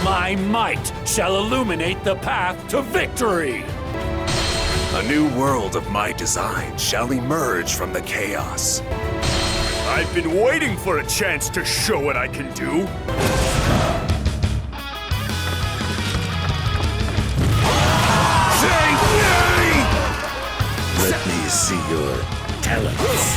My might shall illuminate the path to victory! A new world of my design shall emerge from the chaos. I've been waiting for a chance to show what I can do. Let me see your talents.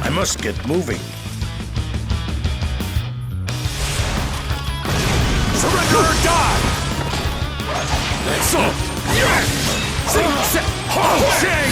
I must get moving. Surrender or die! So, Cheng!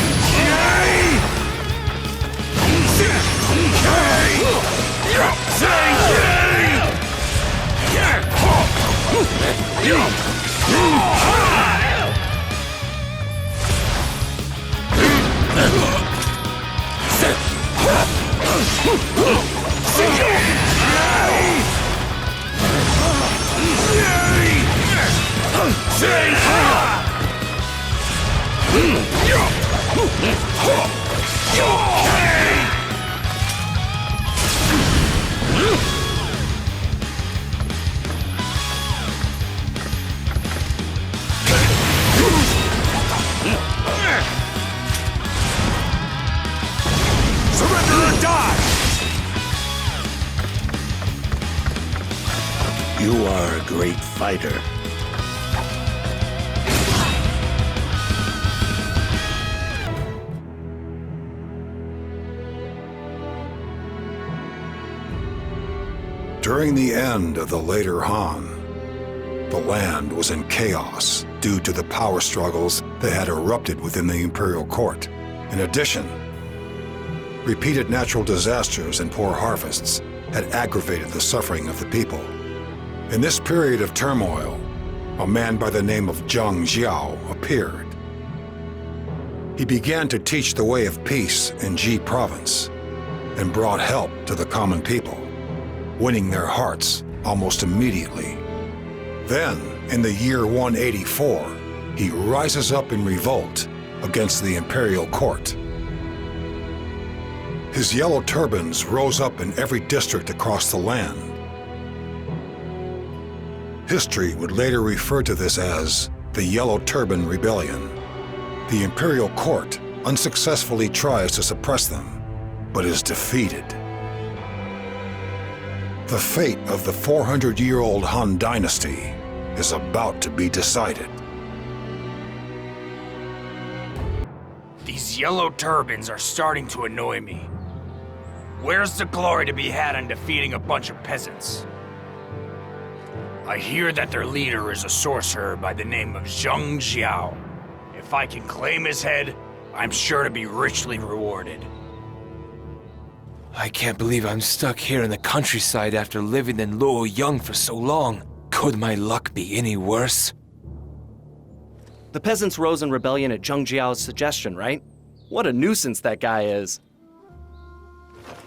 Surrender or die! You are a great fighter. During the end of the later Han, the land was in chaos due to the power struggles that had erupted within the imperial court. In addition, repeated natural disasters and poor harvests had aggravated the suffering of the people. In this period of turmoil, a man by the name of Zhang Jiao appeared. He began to teach the way of peace in Ji province and brought help to the common people, winning their hearts almost immediately. Then, in the year 184, he rises up in revolt against the imperial court. His yellow turbans rose up in every district across the land. History would later refer to this as the Yellow Turban Rebellion. The imperial court unsuccessfully tries to suppress them, but is defeated. The fate of the 400-year-old Han dynasty is about to be decided. These yellow turbans are starting to annoy me. Where's the glory to be had in defeating a bunch of peasants? I hear that their leader is a sorcerer by the name of Zhang Jiao. If I can claim his head, I'm sure to be richly rewarded. I can't believe I'm stuck here in the countryside after living in Luoyang for so long. Could my luck be any worse? The peasants rose in rebellion at Zhang Jiao's suggestion, right? What a nuisance that guy is.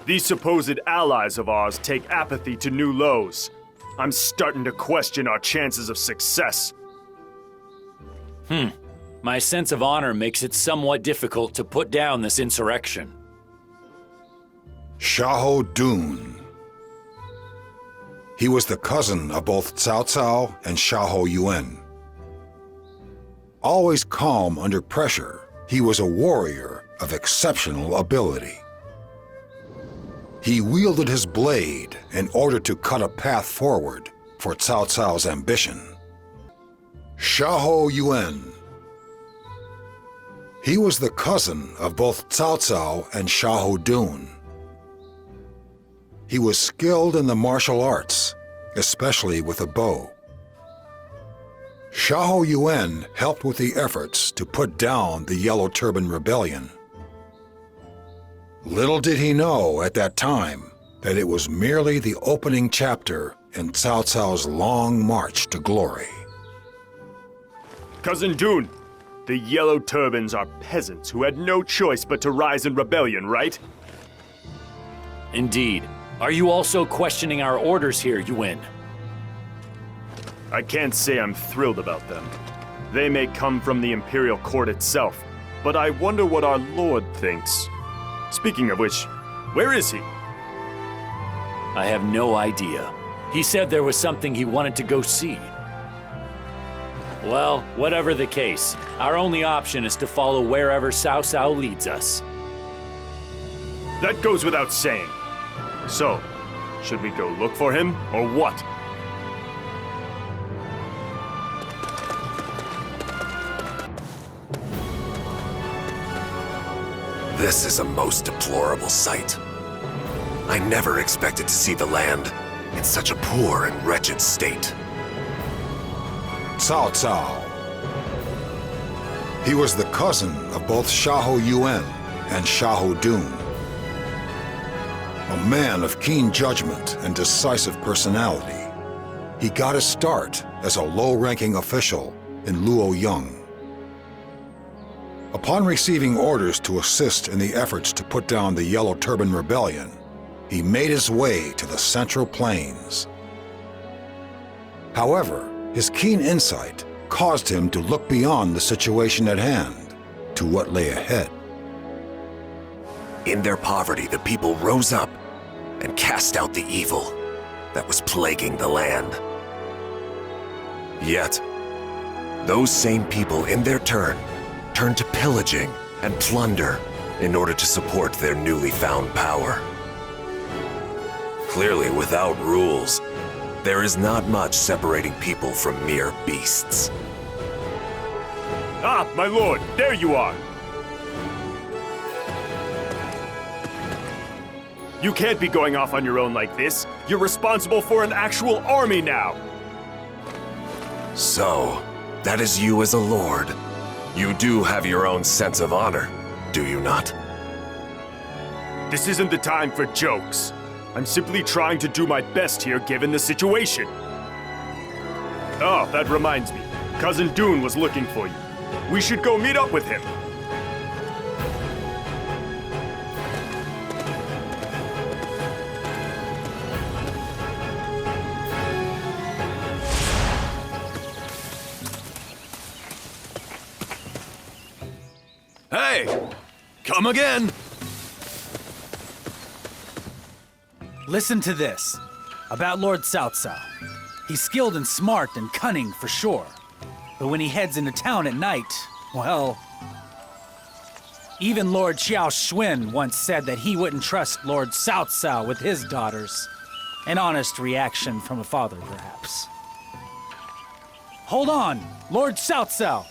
These supposed allies of ours take apathy to new lows. I'm starting to question our chances of success. My sense of honor makes it somewhat difficult to put down this insurrection. Xiahou Dun. He was the cousin of both Cao Cao and Xiahou Yuan. Always calm under pressure, he was a warrior of exceptional ability. He wielded his blade in order to cut a path forward for Cao Cao's ambition. Xiahou Yuan. He was the cousin of both Cao Cao and Xiahou Dun. He was skilled in the martial arts, especially with a bow. Xiahou Yuan helped with the efforts to put down the Yellow Turban Rebellion. Little did he know at that time that it was merely the opening chapter in Cao Cao's long march to glory. Cousin Dun, the Yellow Turbans are peasants who had no choice but to rise in rebellion, right? Indeed. Are you also questioning our orders here, Yuan? I can't say I'm thrilled about them. They may come from the Imperial Court itself, but I wonder what our Lord thinks. Speaking of which, where is he? I have no idea. He said there was something he wanted to go see. Well, whatever the case, our only option is to follow wherever Cao Cao leads us. That goes without saying. So, should we go look for him, or what? This is a most deplorable sight. I never expected to see the land in such a poor and wretched state. Cao Cao. He was the cousin of both Xiahou Yuan and Xiahou Dun. A man of keen judgment and decisive personality, he got his start as a low-ranking official in Luoyang. Upon receiving orders to assist in the efforts to put down the Yellow Turban Rebellion, he made his way to the Central Plains. However, his keen insight caused him to look beyond the situation at hand to what lay ahead. In their poverty, the people rose up and cast out the evil that was plaguing the land. Yet, those same people in their turn turned to pillaging and plunder in order to support their newly found power. Clearly, without rules, there is not much separating people from mere beasts. Ah, my lord, there you are! You can't be going off on your own like this. You're responsible for an actual army now! So, that is you as a lord. You do have your own sense of honor, do you not? This isn't the time for jokes. I'm simply trying to do my best here given the situation. Oh, that reminds me. Cousin Dun was looking for you. We should go meet up with him. Hey! Come again! Listen to this, about Lord Cao Cao. He's skilled and smart and cunning for sure. But when he heads into town at night, well... Even Lord Qiao Xuan once said that he wouldn't trust Lord Cao Cao with his daughters. An honest reaction from a father, perhaps. Hold on, Lord Cao Cao.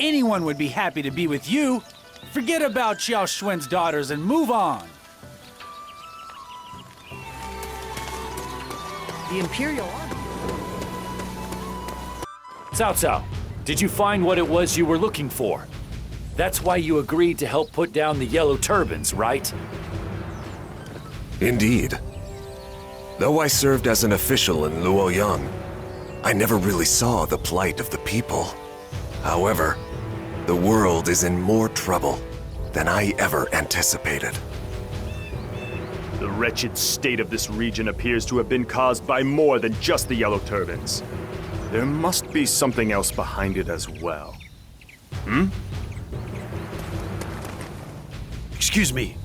Anyone would be happy to be with you. Forget about Qiao Xuan's daughters and move on. The Imperial Army. Cao Cao, did you find what it was you were looking for? That's why you agreed to help put down the Yellow Turbans, right? Indeed. Though I served as an official in Luoyang, I never really saw the plight of the people. However, the world is in more trouble than I ever anticipated. The wretched state of this region appears to have been caused by more than just the Yellow Turbans. There must be something else behind it as well. Excuse me.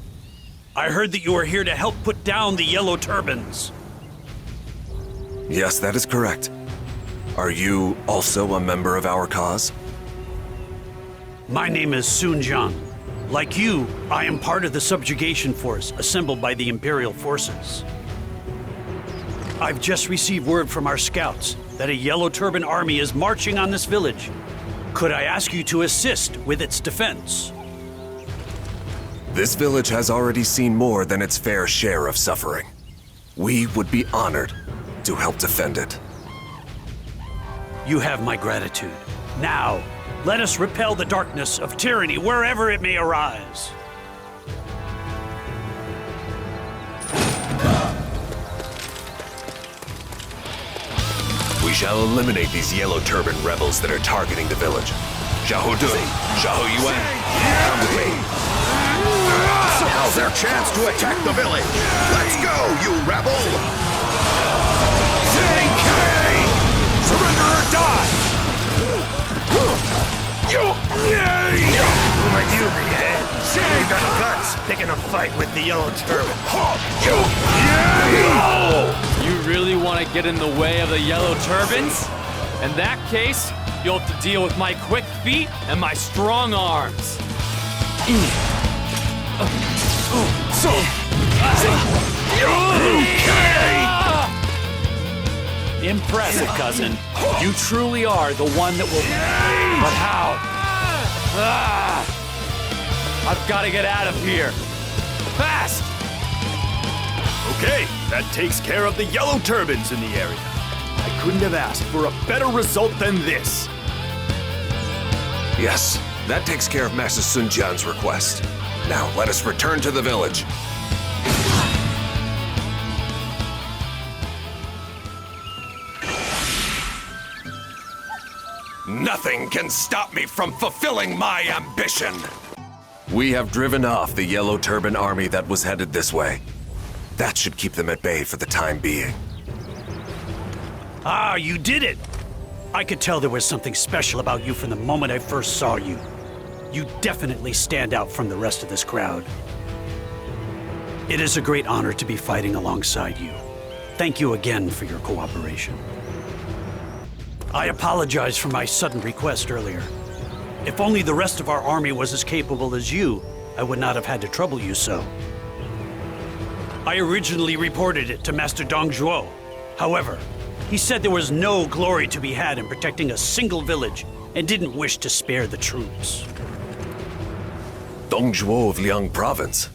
I heard that you are here to help put down the Yellow Turbans. Yes, that is correct. Are you also a member of our cause? My name is Sun Jiang. Like you, I am part of the subjugation force assembled by the Imperial forces. I've just received word from our scouts that a Yellow Turban army is marching on this village. Could I ask you to assist with its defense? This village has already seen more than its fair share of suffering. We would be honored to help defend it. You have my gratitude. Now, let us repel the darkness of tyranny wherever it may arise. We shall eliminate these Yellow Turban rebels that are targeting the village. Xiahou Dun, Xiahou Yuan, come with me. Now's their chance to attack the village. Let's go, you rebel! Surrender or die! You got guts picking a fight with the Yellow Turban. You really want to get in the way of the Yellow Turbans? In that case, you'll have to deal with my quick feet and my strong arms. Impressive, cousin. You truly are the one that will... But how? I've got to get out of here. Fast! Okay, that takes care of the Yellow Turbans in the area. I couldn't have asked for a better result than this. Yes, that takes care of Master Sun Jian's request. Now let us return to the village. Nothing can stop me from fulfilling my ambition! We have driven off the Yellow Turban army that was headed this way. That should keep them at bay for the time being. Ah, you did it! I could tell there was something special about you from the moment I first saw you. You definitely stand out from the rest of this crowd. It is a great honor to be fighting alongside you. Thank you again for your cooperation. I apologize for my sudden request earlier. If only the rest of our army was as capable as you, I would not have had to trouble you so. I originally reported it to Master Dong Zhuo. However, he said there was no glory to be had in protecting a single village and didn't wish to spare the troops. Dong Zhuo of Liang province.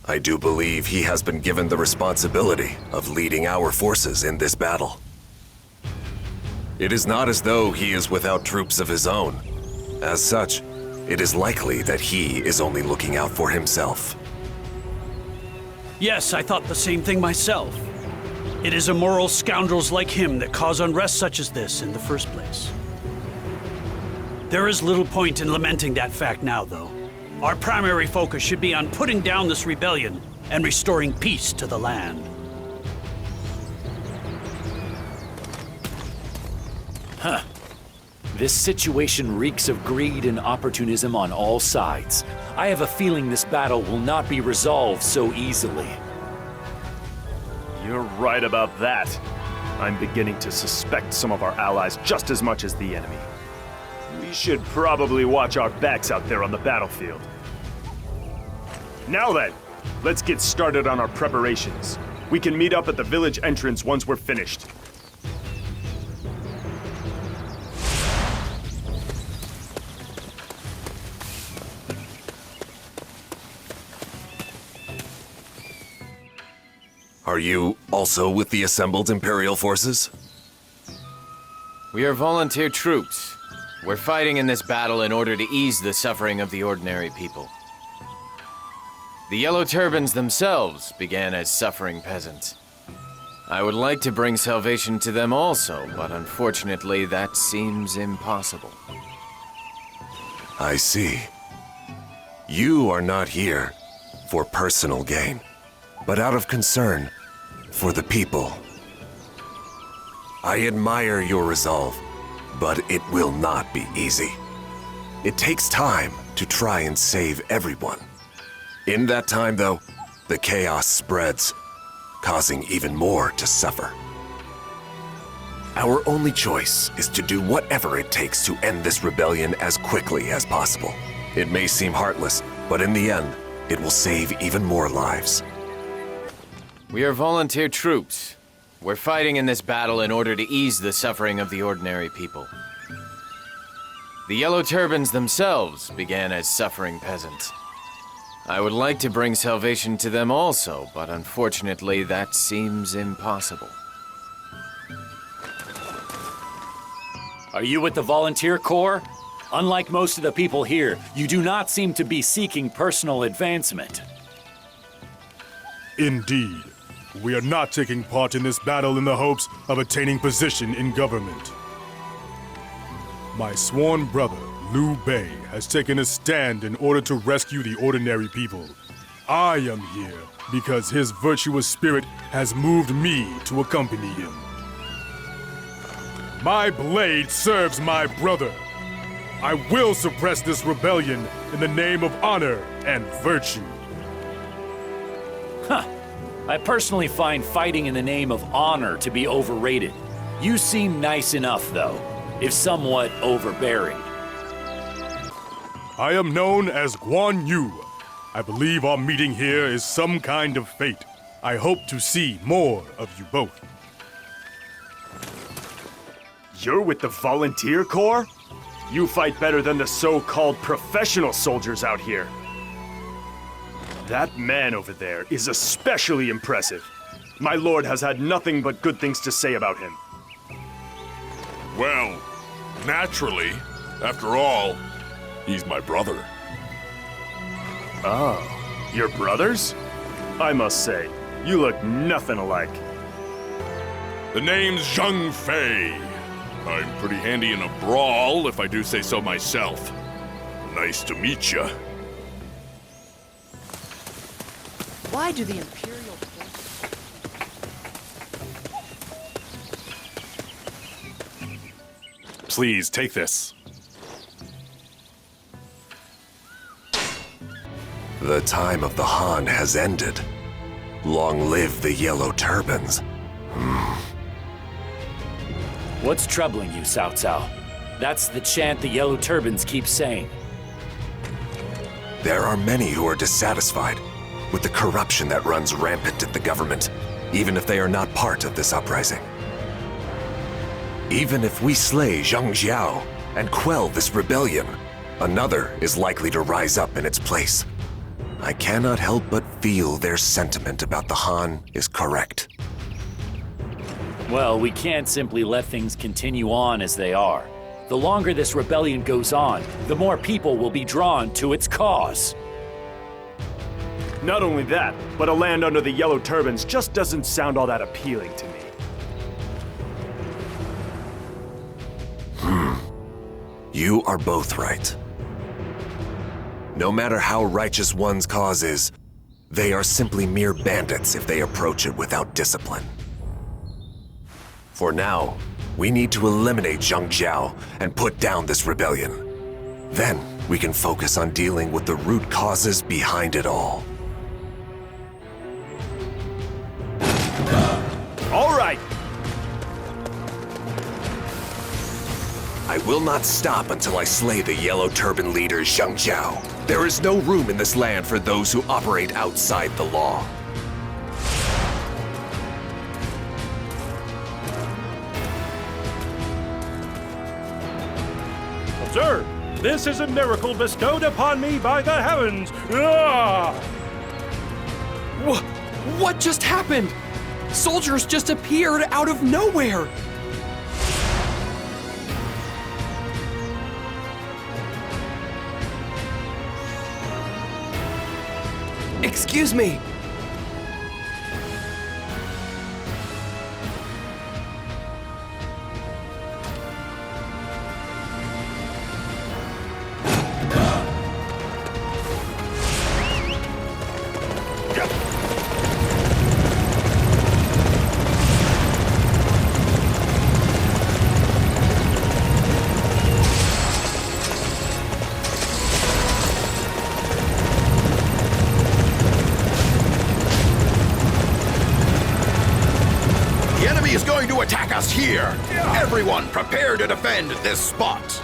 I do believe he has been given the responsibility of leading our forces in this battle. It is not as though he is without troops of his own. As such, it is likely that he is only looking out for himself. Yes, I thought the same thing myself. It is immoral scoundrels like him that cause unrest such as this in the first place. There is little point in lamenting that fact now, though. Our primary focus should be on putting down this rebellion and restoring peace to the land. Huh. This situation reeks of greed and opportunism on all sides. I have a feeling this battle will not be resolved so easily. You're right about that. I'm beginning to suspect some of our allies just as much as the enemy. We should probably watch our backs out there on the battlefield. Now then, let's get started on our preparations. We can meet up at the village entrance once we're finished. Are you also with the assembled Imperial forces? We are volunteer troops. We're fighting in this battle in order to ease the suffering of the ordinary people. The Yellow Turbans themselves began as suffering peasants. I would like to bring salvation to them also, but unfortunately that seems impossible. I see. You are not here for personal gain, but out of concern for the people. I admire your resolve, but it will not be easy. It takes time to try and save everyone. In that time, though, the chaos spreads, causing even more to suffer. Our only choice is to do whatever it takes to end this rebellion as quickly as possible. It may seem heartless, but in the end, it will save even more lives. We are volunteer troops. We're fighting in this battle in order to ease the suffering of the ordinary people. The Yellow Turbans themselves began as suffering peasants. I would like to bring salvation to them also, but unfortunately that seems impossible. Are you with the volunteer corps? Unlike most of the people here, you do not seem to be seeking personal advancement. Indeed. We are not taking part in this battle in the hopes of attaining position in government. My sworn brother, Liu Bei, has taken a stand in order to rescue the ordinary people. I am here because his virtuous spirit has moved me to accompany him. My blade serves my brother. I will suppress this rebellion in the name of honor and virtue. I personally find fighting in the name of honor to be overrated. You seem nice enough, though, if somewhat overbearing. I am known as Guan Yu. I believe our meeting here is some kind of fate. I hope to see more of you both. You're with the Volunteer Corps? You fight better than the so-called professional soldiers out here. That man over there is especially impressive. My lord has had nothing but good things to say about him. Well, naturally. After all, he's my brother. Oh, your brothers? I must say, you look nothing alike. The name's Zhang Fei. I'm pretty handy in a brawl, if I do say so myself. Nice to meet ya. Why do the Imperial... Please, take this. The time of the Han has ended. Long live the Yellow Turbans. What's troubling you, Cao Cao? That's the chant the Yellow Turbans keep saying. There are many who are dissatisfied with the corruption that runs rampant in the government, even if they are not part of this uprising. Even if we slay Zhang Jiao and quell this rebellion, another is likely to rise up in its place. I cannot help but feel their sentiment about the Han is correct. Well, we can't simply let things continue on as they are. The longer this rebellion goes on, the more people will be drawn to its cause. Not only that, but a land under the Yellow Turbans just doesn't sound all that appealing to me. You are both right. No matter how righteous one's cause is, they are simply mere bandits if they approach it without discipline. For now, we need to eliminate Zhang Jiao and put down this rebellion. Then, we can focus on dealing with the root causes behind it all. All right! I will not stop until I slay the Yellow Turban leader Zhang Jiao. There is no room in this land for those who operate outside the law. Observe! This is a miracle bestowed upon me by the heavens! Ah! What just happened? Soldiers just appeared out of nowhere! Excuse me! Here! Everyone prepare to defend this spot!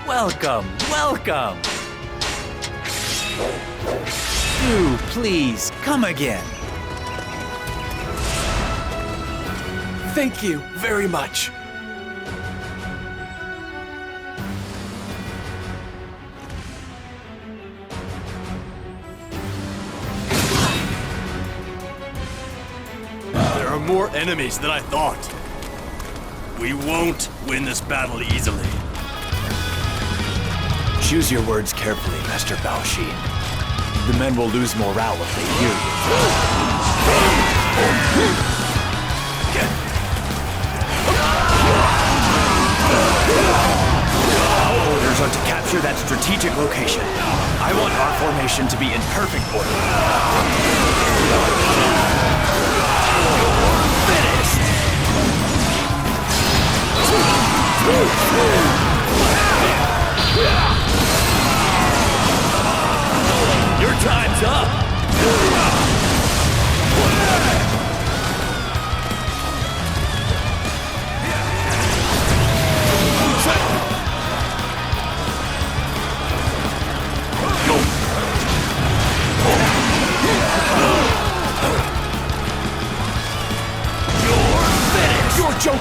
Welcome, welcome! Do please come again. Thank you very much. There are more enemies than I thought. We won't win this battle easily. Choose your words carefully, Master Bao Shi. The men will lose morale if they hear Our orders are to capture that strategic location. I want our formation to be in perfect order. Finished!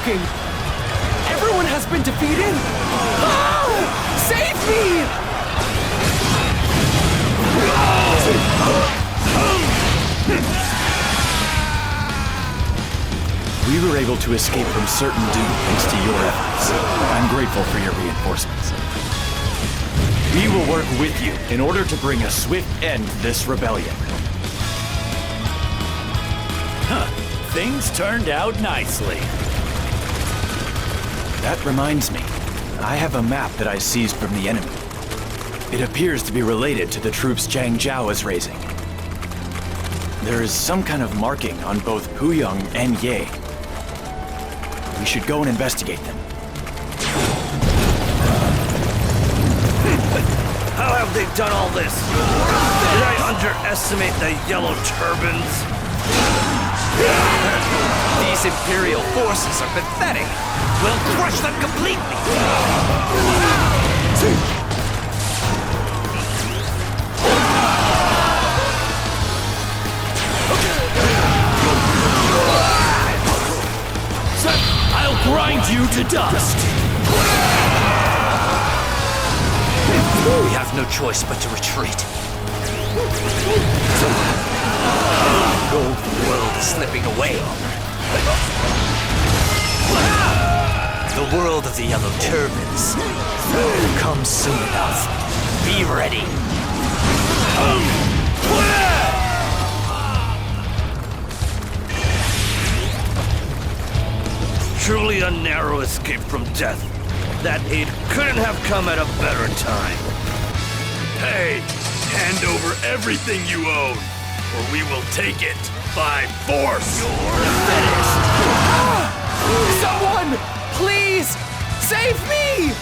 joking! Everyone has been defeated? Oh! Save me! We were able to escape from certain doom thanks to your efforts. I'm grateful for your reinforcements. We will work with you in order to bring a swift end to this rebellion. Things turned out nicely. That reminds me, I have a map that I seized from the enemy. It appears to be related to the troops Zhang Jiao is raising. There is some kind of marking on both Puyang and Ye. We should go and investigate them. How have they done all this? Did I underestimate the Yellow Turbans? These Imperial forces are pathetic. We'll crush them completely! I'll grind you to dust! We have no choice but to retreat. The golden world is slipping away. The world of the Yellow Turbans will come soon enough. Be ready. Truly a narrow escape from death. That aid couldn't have come at a better time. Hey, hand over everything you own, or we will take it by force! You're finished! Someone! Please! Save me!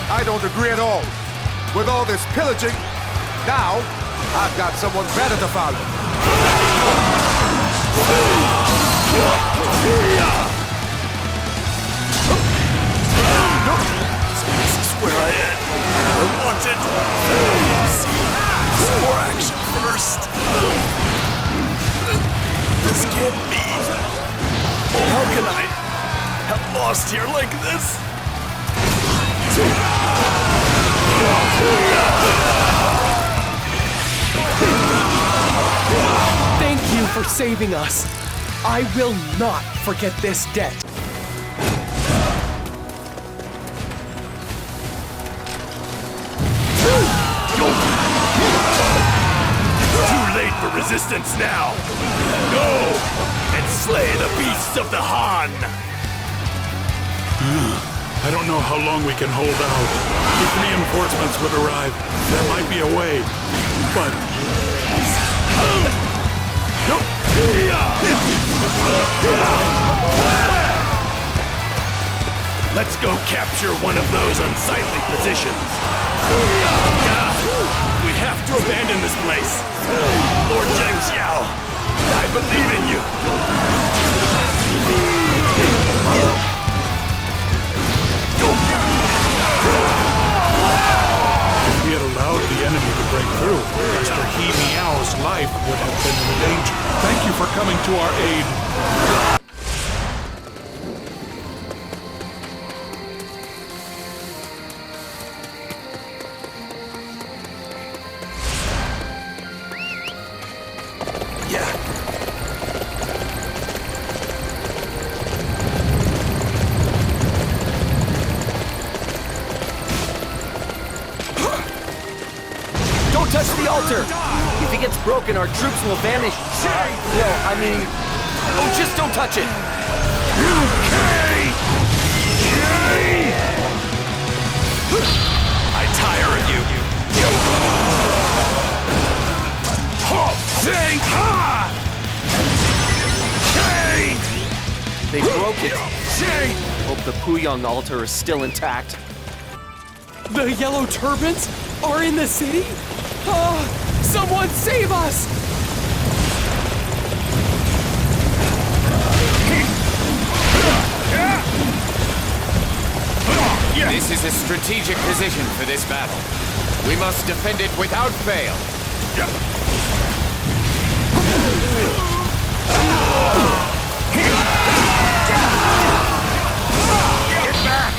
I don't agree at all. With all this pillaging, now I've got someone better to follow. This is where I am. I want it. Some more action first. This can't be. How can I have lost here like this? Thank you for saving us. I will not forget this debt. Too late for resistance now. Go and slay the beasts of the Han. I don't know how long we can hold out. If reinforcements would arrive, there might be a way. But... Let's go capture one of those unsightly positions. We have to abandon this place. Lord Zhang Jiao, I believe in you. If we had allowed the enemy to break through, Master Miao's life would have been in danger. Thank you for coming to our aid. Touch the altar! If it gets broken, our troops will vanish. Oh, just don't touch it! I tire of you. They broke it. Hope the Puyang altar is still intact. The Yellow Turbans are in the city? Oh, someone save us! a strategic position for this battle. We must defend it without fail. Get back!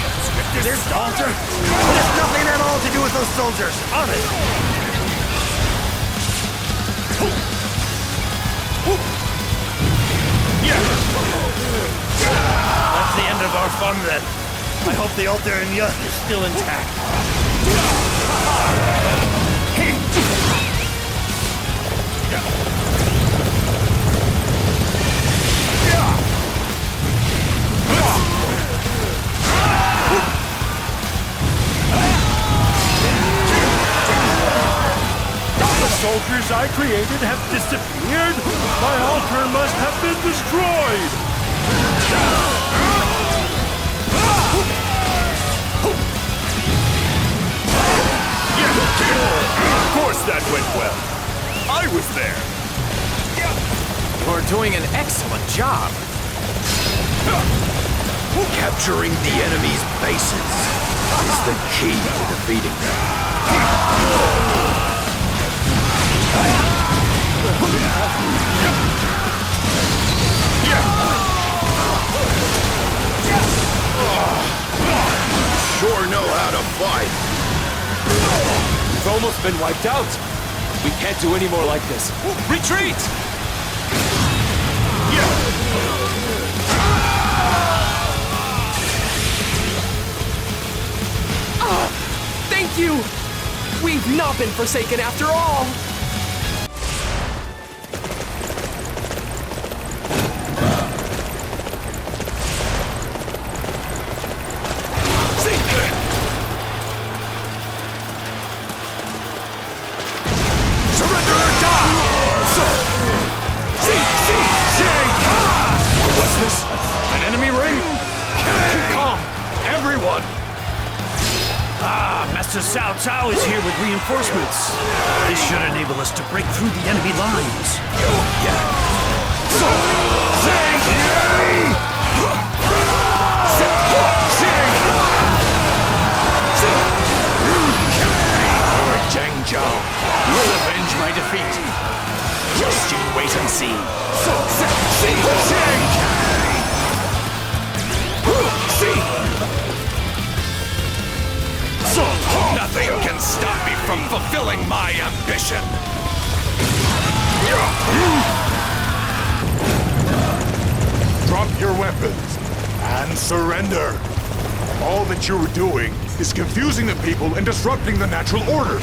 There's altar! There's nothing at all to do with those soldiers! Honest! That's the end of our fun then. I hope the altar in Yuan is still intact. The soldiers I created have disappeared? My altar must have been destroyed! Of course that went well. I was there. You're doing an excellent job. Capturing the enemy's bases is the key to defeating them. Sure know how to fight. We've almost been wiped out. We can't do any more like this. Retreat! Thank you! We've not been forsaken after all! Surrender or die! What's this? An enemy ring? Calm! Everyone! Master Cao Cao is here with reinforcements. This should enable us to break through the enemy lines. Zhang Jiao will avenge my defeat. Just you wait and see. Nothing can stop me from fulfilling my ambition. Drop your weapons and surrender. All that you are doing is confusing the people and disrupting the natural order.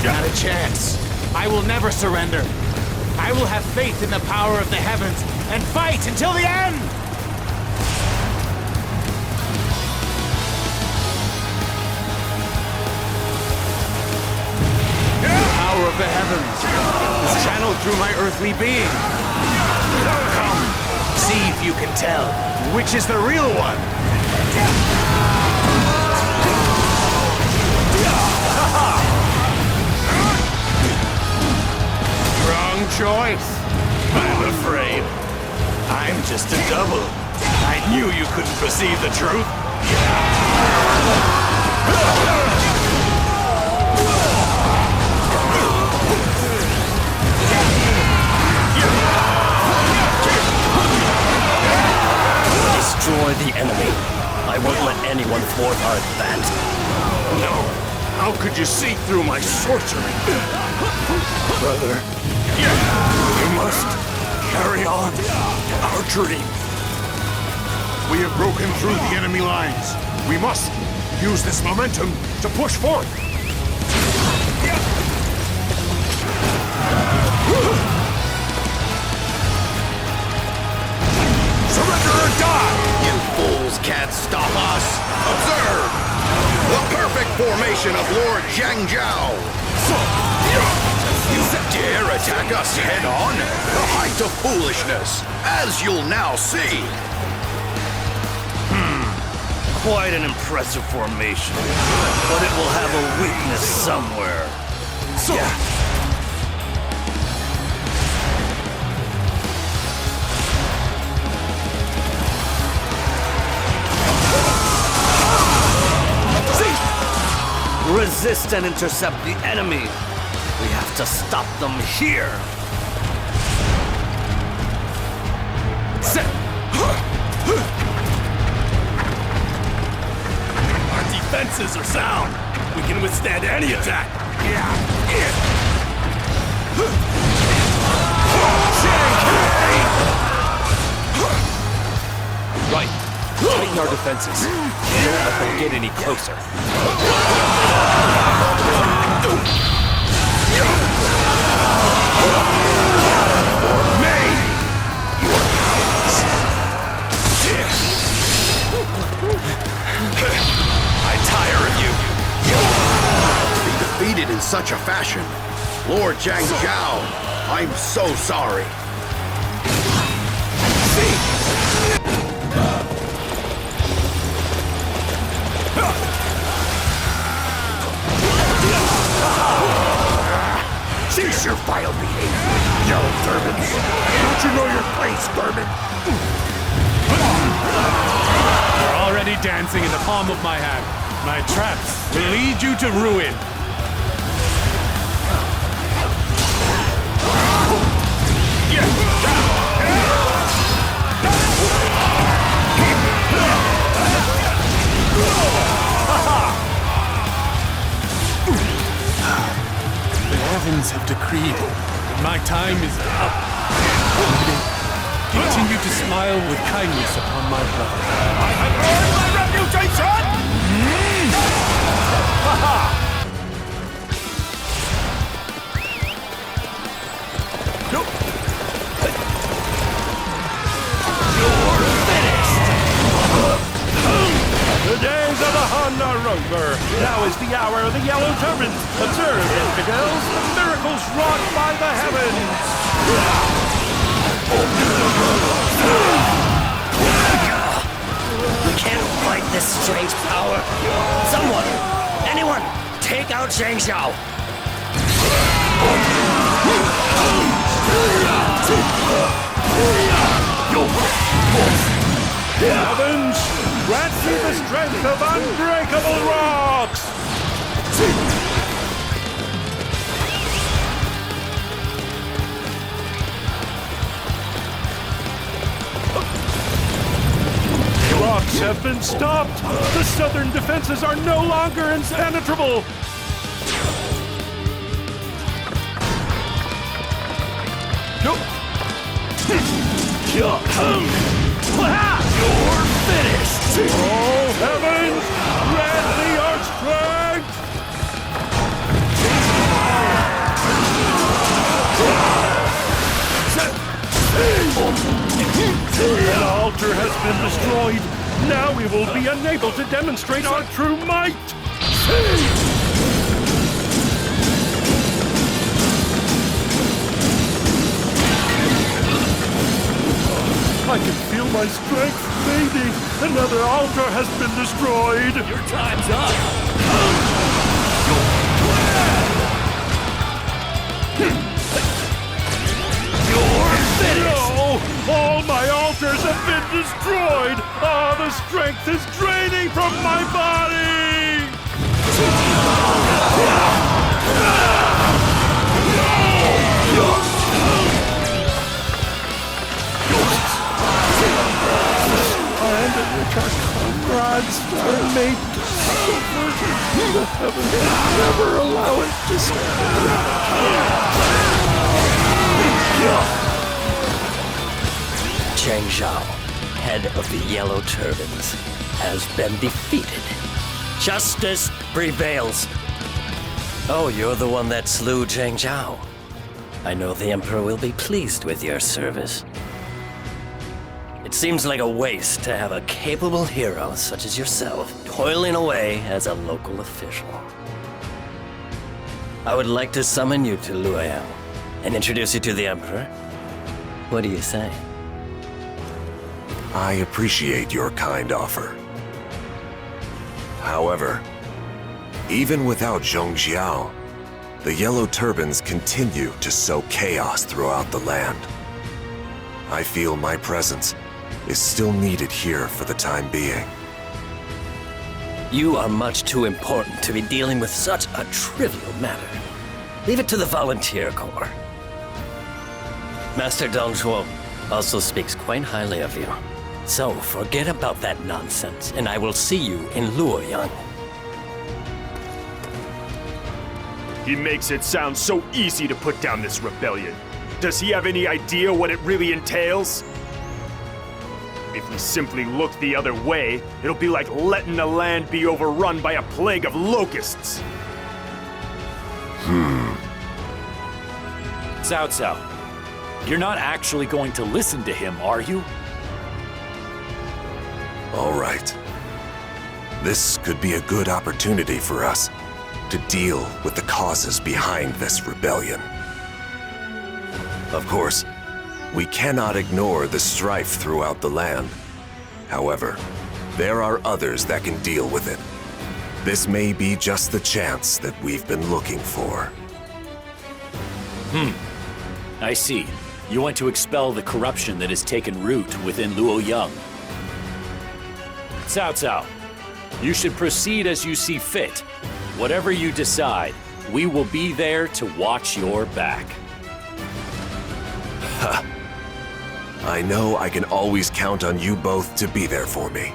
Not a chance. I will never surrender. I will have faith in the power of the heavens and fight until the end! Power of the heavens is channeled through my earthly being. Come, see if you can tell which is the real one. Wrong choice, I'm afraid. I'm just a double. I knew you couldn't perceive the truth. Destroy the enemy. I won't let anyone thwart our advance. No. How could you see through my sorcery? Brother, we must carry on our dream. We have broken through the enemy lines. We must use this momentum to push forth. Surrender or die! You fools can't stop us! Observe! The perfect formation of Lord Zhang Jiao! You dare attack us head-on? The height of foolishness, as you'll now see! Quite an impressive formation, but it will have a weakness somewhere. resist and intercept the enemy. We have to stop them here. Our defenses are sound. We can withstand any attack. Right. Tighten our defenses. Don't let them get any closer. I tire of you. To be defeated in such a fashion. Lord Zhang Jiao, I'm so sorry. Cease your vile behavior, Yellow Turbans. Don't you know your place, vermin? You're already dancing in the palm of my hand. My traps will lead you to ruin. The heavens have decreed. My time is up. Continue to smile with kindness upon my brother. I have earned my reputation! You're finished! The days of the Han are over. Now is the hour of the Yellow Turbans. Observe, infidels, the miracles wrought by the heavens. We can't fight this strange power. Someone, anyone, take out Zhang Jiao. Heavens, grant me the strength of unbreakable rocks! Rocks have been stopped! The southern defenses are no longer impenetrable! You're finished! Oh, heavens! Grant me your strength! An altar has been destroyed. Now we will be unable to demonstrate our true might. I can feel my strength fading. Another altar has been destroyed. Your time's up. You're finished. No, all my altars have been destroyed. Ah, the strength is draining from my body. Land in which our comrades are made to suffer. The heavens will never allow it to Cheng Jiao, head of the Yellow Turbans, has been defeated. Justice prevails. Oh, you're the one that slew Zhang Jiao. I know the Emperor will be pleased with your service. It seems like a waste to have a capable hero such as yourself toiling away as a local official. I would like to summon you to Liang and introduce you to the Emperor. What do you say? I appreciate your kind offer. However, even without Zhang Jiao, the Yellow Turbans continue to sow chaos throughout the land. I feel my presence is still needed here for the time being. You are much too important to be dealing with such a trivial matter. Leave it to the volunteer corps. Master Don Zhuo also speaks quite highly of you. So forget about that nonsense, and I will see you in Luoyang. He makes it sound so easy to put down this rebellion. Does he have any idea what it really entails? If we simply look the other way, it'll be like letting the land be overrun by a plague of locusts. Cao Cao, you're not actually going to listen to him, are you? All right. This could be a good opportunity for us to deal with the causes behind this rebellion. Of course, we cannot ignore the strife throughout the land. However, there are others that can deal with it. This may be just the chance that we've been looking for. I see. You want to expel the corruption that has taken root within Luoyang. Cao Cao, you should proceed as you see fit. Whatever you decide, we will be there to watch your back. I know I can always count on you both to be there for me.